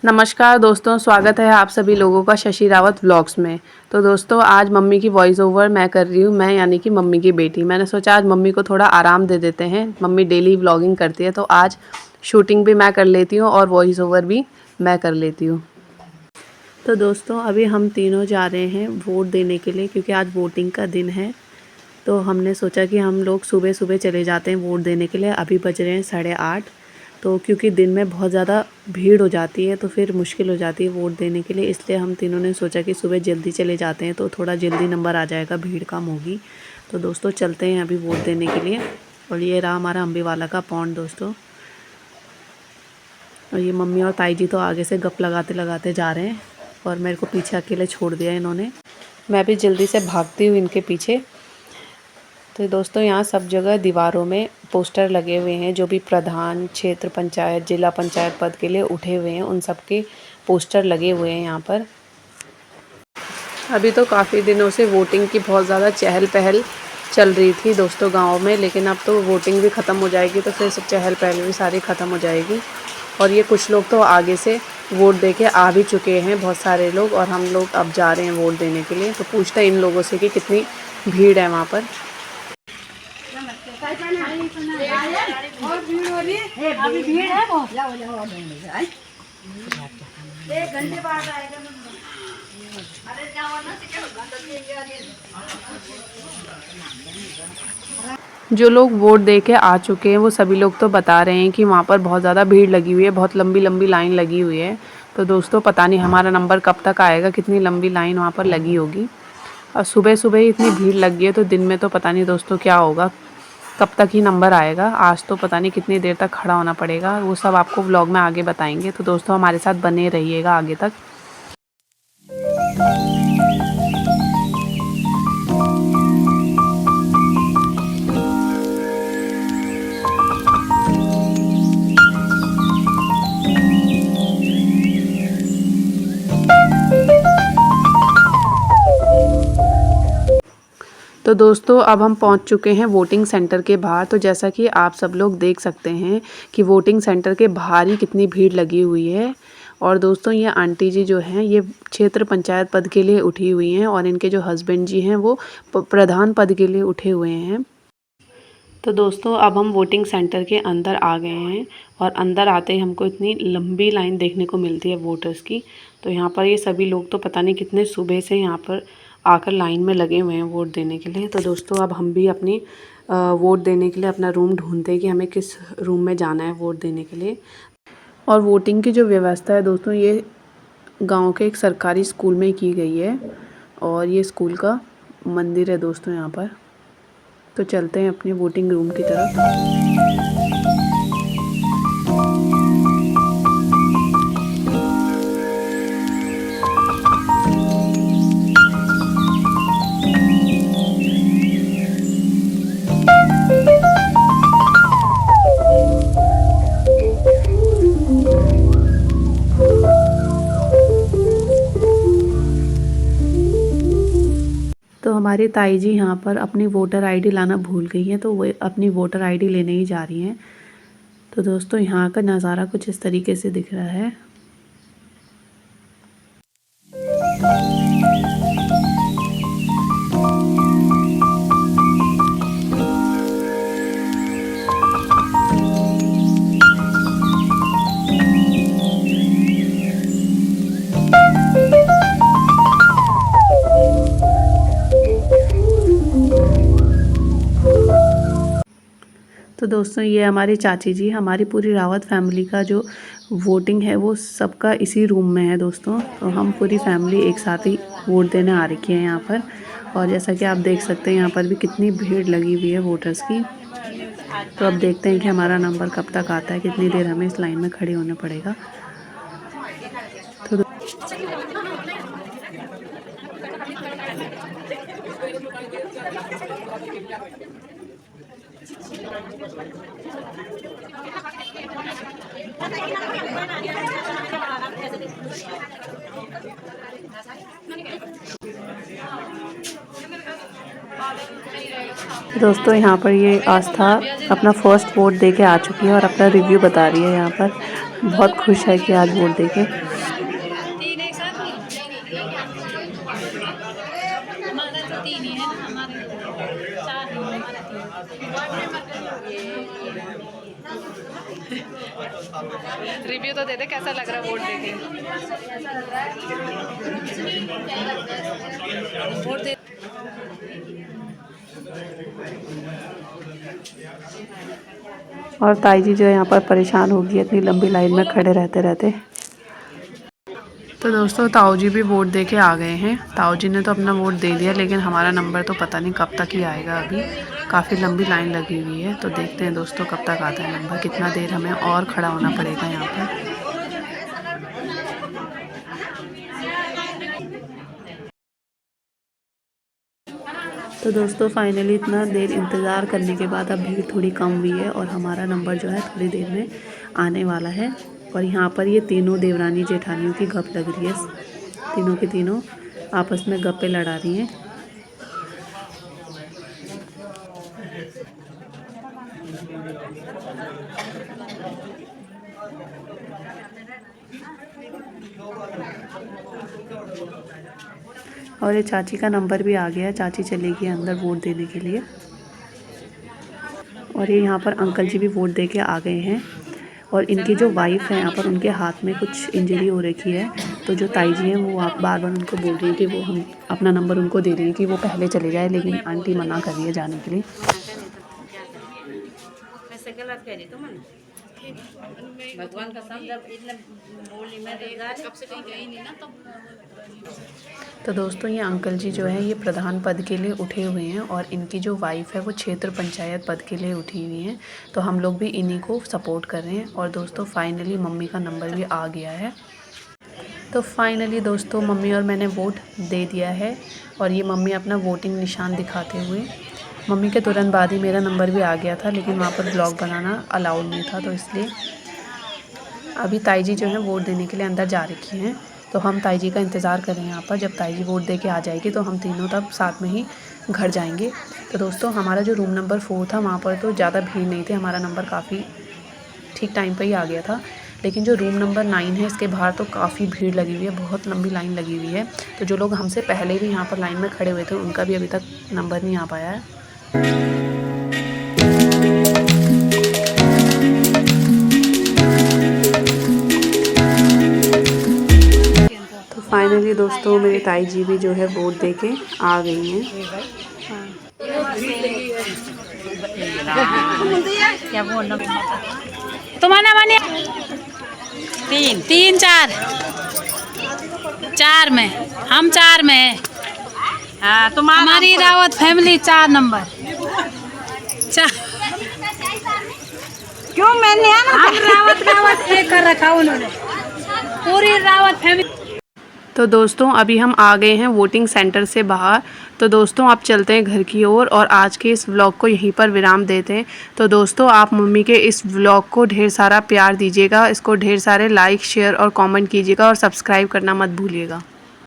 नमस्कार दोस्तों, स्वागत है आप सभी लोगों का शशि रावत व्लॉग्स में। तो दोस्तों आज मम्मी की वॉइस ओवर मैं कर रही हूँ, मैं यानी कि मम्मी की बेटी। मैंने सोचा आज मम्मी को थोड़ा आराम दे देते हैं। मम्मी डेली व्लॉगिंग करती है तो आज शूटिंग भी मैं कर लेती हूँ और वॉइस ओवर भी मैं कर लेती हूँ। तो दोस्तों अभी हम तीनों जा रहे हैं वोट देने के लिए, क्योंकि आज वोटिंग का दिन है। तो हमने सोचा कि हम लोग सुबह सुबह चले जाते हैं वोट देने के लिए। अभी बज रहे हैं 8:30। तो क्योंकि दिन में बहुत ज़्यादा भीड़ हो जाती है तो फिर मुश्किल हो जाती है वोट देने के लिए, इसलिए हम तीनों ने सोचा कि सुबह जल्दी चले जाते हैं तो थोड़ा जल्दी नंबर आ जाएगा, भीड़ कम होगी। तो दोस्तों चलते हैं अभी वोट देने के लिए। और ये रहा हमारा अम्बीवाला का पॉन्ड दोस्तों। और ये मम्मी और ताई जी तो आगे से गप लगाते लगाते जा रहे हैं और मेरे को पीछे अकेले छोड़ दिया इन्होंने। मैं भी जल्दी से भागती हूँ इनके पीछे। तो दोस्तों यहाँ सब जगह दीवारों में पोस्टर लगे हुए हैं, जो भी प्रधान, क्षेत्र पंचायत, जिला पंचायत पद के लिए उठे हुए हैं उन सब के पोस्टर लगे हुए हैं यहाँ पर। अभी तो काफ़ी दिनों से वोटिंग की बहुत ज़्यादा चहल पहल चल रही थी दोस्तों गांव में, लेकिन अब तो वोटिंग भी ख़त्म हो जाएगी तो फिर सब चहल पहल भी सारी ख़त्म हो जाएगी। और ये कुछ लोग तो आगे से वोट दे के आ भी चुके हैं, बहुत सारे लोग, और हम लोग अब जा रहे हैं वोट देने के लिए। तो पूछते हैं इन लोगों से कि कितनी भीड़ है वहाँ पर। और भीड़ हो रही है, अभी भीड़ है वो। एक घंटे बाद आएगा। जो लोग वोट दे के आ चुके हैं वो सभी लोग तो बता रहे हैं कि वहाँ पर बहुत ज़्यादा भीड़ लगी हुई है, बहुत लंबी लंबी लाइन लगी हुई है। तो दोस्तों पता नहीं हमारा नंबर कब तक आएगा, कितनी लंबी लाइन वहाँ पर लगी होगी। और सुबह सुबह ही इतनी भीड़ लगी है तो दिन में तो पता नहीं दोस्तों क्या होगा, कब तक ही नंबर आएगा। आज तो पता नहीं कितनी देर तक खड़ा होना पड़ेगा, वो सब आपको व्लॉग में आगे बताएंगे। तो दोस्तों हमारे साथ बने रहिएगा आगे तक। तो दोस्तों अब हम पहुंच चुके हैं वोटिंग सेंटर के बाहर। तो जैसा कि आप सब लोग देख सकते हैं कि वोटिंग सेंटर के बाहर ही कितनी भीड़ लगी हुई है। और दोस्तों ये आंटी जी जो हैं ये क्षेत्र पंचायत पद के लिए उठी हुई हैं और इनके जो हस्बैंड जी हैं वो प्रधान पद के लिए उठे हुए हैं। तो दोस्तों अब हम वोटिंग सेंटर के अंदर आ गए हैं और अंदर आते ही हमको इतनी लंबी लाइन देखने को मिलती है वोटर्स की। तो यहाँ पर ये सभी लोग तो पता नहीं कितने सुबह से यहाँ पर आकर लाइन में लगे हुए हैं वोट देने के लिए। तो दोस्तों अब हम भी अपनी वोट देने के लिए अपना रूम ढूंढते हैं कि हमें किस रूम में जाना है वोट देने के लिए। और वोटिंग की जो व्यवस्था है दोस्तों ये गांव के एक सरकारी स्कूल में की गई है और ये स्कूल का मंदिर है दोस्तों यहाँ पर। तो चलते हैं अपने वोटिंग रूम की तरफ। तो हमारी ताई जी यहाँ पर अपनी वोटर आईडी लाना भूल गई हैं, तो वो अपनी वोटर आईडी लेने ही जा रही हैं। तो दोस्तों यहाँ का नज़ारा कुछ इस तरीके से दिख रहा है। तो दोस्तों ये हमारी चाची जी, हमारी पूरी रावत फैमिली का जो वोटिंग है वो सबका इसी रूम में है दोस्तों। तो हम पूरी फैमिली एक साथ ही वोट देने आ रखी है यहाँ पर। और जैसा कि आप देख सकते हैं यहाँ पर भी कितनी भीड़ लगी हुई है वोटर्स की। तो अब देखते हैं कि हमारा नंबर कब तक आता है, कितनी देर हमें इस लाइन में खड़े होना पड़ेगा। तो दोस्तों यहाँ पर ये आस्था अपना फर्स्ट वोट दे के आ चुकी है और अपना रिव्यू बता रही है यहाँ पर। बहुत खुश है कि आज वोट देके। रिव्यू तो दे दे, कैसा लग रहा है वोट देके? वोट दे। और ताई जी जो है यहाँ पर परेशान हो गई इतनी लंबी लाइन में खड़े रहते रहते। तो दोस्तों ताऊ जी भी वोट दे के आ गए हैं। ताऊ जी ने तो अपना वोट दे दिया, लेकिन हमारा नंबर तो पता नहीं कब तक ही आएगा। अभी काफ़ी लंबी लाइन लगी हुई है, तो देखते हैं दोस्तों कब तक आता है नंबर, कितना देर हमें और खड़ा होना पड़ेगा यहाँ पर। तो दोस्तों फाइनली इतना देर इंतज़ार करने के बाद अब भीड़ थोड़ी कम हुई है और हमारा नंबर जो है थोड़ी देर में आने वाला है। और यहाँ पर ये तीनों देवरानी जेठानियों की गप लग रही है, तीनों के तीनों आपस में गप्पे लड़ा रही हैं। और ये चाची का नंबर भी आ गया, चाची चलेगी अंदर वोट देने के लिए। और ये यहाँ पर अंकल जी भी वोट दे के आ गए हैं। और इनकी जो वाइफ है यहाँ पर, उनके हाथ में कुछ इंजरी हो रखी है, तो जो ताई जी हैं वो आप बार बार उनको बोल रही हैं कि वो हम अपना नंबर उनको दे रही हैं कि वो पहले चले जाए, लेकिन आंटी मना कर रही है जाने के लिए। भगवान का जब इतना बोली मैं कब से कहीं गई नहीं ना, तो दोस्तों ये अंकल जी जो है ये प्रधान पद के लिए उठे हुए हैं और इनकी जो वाइफ है वो क्षेत्र पंचायत पद के लिए उठी हुई हैं। तो हम लोग भी इन्हीं को सपोर्ट कर रहे हैं। और दोस्तों फाइनली मम्मी का नंबर भी आ गया है। तो फाइनली दोस्तों मम्मी और मैंने वोट दे दिया है। और ये मम्मी अपना वोटिंग निशान दिखाते हुए, मम्मी के तुरंत बाद ही मेरा नंबर भी आ गया था, लेकिन वहाँ पर ब्लॉग बनाना अलाउड नहीं था, तो इसलिए अभी ताई जी जो है वोट देने के लिए अंदर जा रखी हैं। तो हम ताई जी का इंतज़ार करें यहाँ पर, जब ताई जी वोट दे के आ जाएगी तो हम तीनों तब साथ में ही घर जाएंगे। तो दोस्तों हमारा जो रूम नंबर 4 था वहाँ पर तो ज़्यादा भीड़ नहीं थी, हमारा नंबर काफ़ी ठीक टाइम पर ही आ गया था। लेकिन जो रूम नंबर 9 है इसके बाहर तो काफ़ी भीड़ लगी हुई है, बहुत लंबी लाइन लगी हुई है। तो जो लोग हमसे पहले भी यहाँ पर लाइन में खड़े हुए थे उनका भी अभी तक नंबर नहीं आ पाया है। फाइनली दोस्तों मेरी ताई जी भी जो है वोट दे के आ गई हैं। क्या बोलना तुम्हारा माने 3 4 में हम 4 में। हाँ हमारी रावत फैमिली 4 नंबर 4। क्यों मैंने हम रावत एक कर रखा उन्होंने, पूरी रावत फैमिली। तो दोस्तों अभी हम आ गए हैं वोटिंग सेंटर से बाहर। तो दोस्तों आप चलते हैं घर की ओर और आज के इस व्लॉग को यहीं पर विराम देते हैं। तो दोस्तों आप मम्मी के इस व्लॉग को ढेर सारा प्यार दीजिएगा, इसको ढेर सारे लाइक शेयर और कमेंट कीजिएगा और सब्सक्राइब करना मत भूलिएगा।